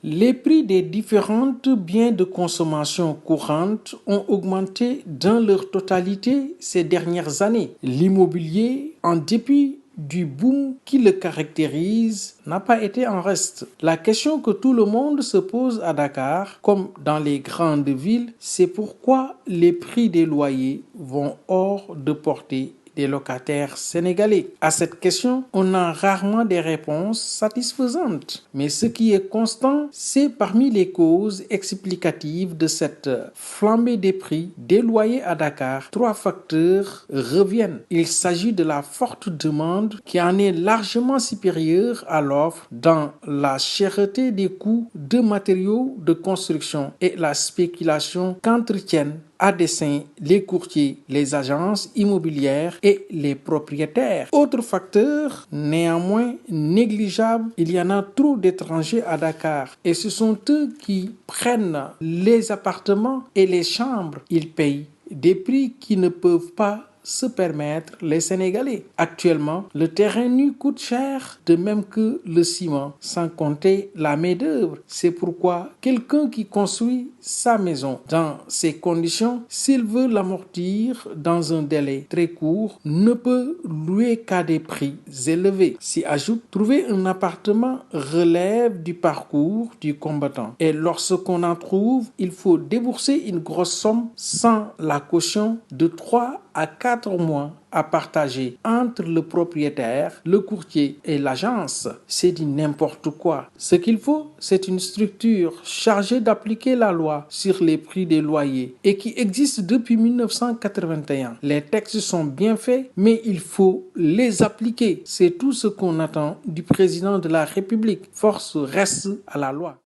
Les prix des différents biens de consommation courante ont augmenté dans leur totalité ces dernières années. L'immobilier, en dépit du boom qui le caractérise, n'a pas été en reste. La question que tout le monde se pose à Dakar, comme dans les grandes villes, c'est pourquoi les prix des loyers vont hors de portée des locataires sénégalais. À cette question, on a rarement des réponses satisfaisantes. Mais ce qui est constant, c'est parmi les causes explicatives de cette flambée des prix des loyers à Dakar, 3 facteurs reviennent. Il s'agit de la forte demande qui en est largement supérieure à l'offre dans la cherté des coûts de matériaux de construction et la spéculation qu'entretiennent à dessein les courtiers, les agences immobilières et les propriétaires. Autre facteur, néanmoins négligeable, il y en a trop d'étrangers à Dakar et ce sont eux qui prennent les appartements et les chambres. Ils payent des prix qui ne peuvent pas se permettre les Sénégalais. Actuellement, le terrain nu coûte cher, de même que le ciment, sans compter la main-d'œuvre. C'est pourquoi quelqu'un qui construit sa maison dans ces conditions, s'il veut l'amortir dans un délai très court, ne peut louer qu'à des prix élevés. S'y ajoute, trouver un appartement relève du parcours du combattant. Et lorsqu'on en trouve, il faut débourser une grosse somme sans la caution de 3 à 4 mois à partager entre le propriétaire, le courtier et l'agence. C'est du n'importe quoi. Ce qu'il faut, c'est une structure chargée d'appliquer la loi sur les prix des loyers et qui existe depuis 1981. Les textes sont bien faits, mais il faut les appliquer. C'est tout ce qu'on attend du président de la République. Force reste à la loi.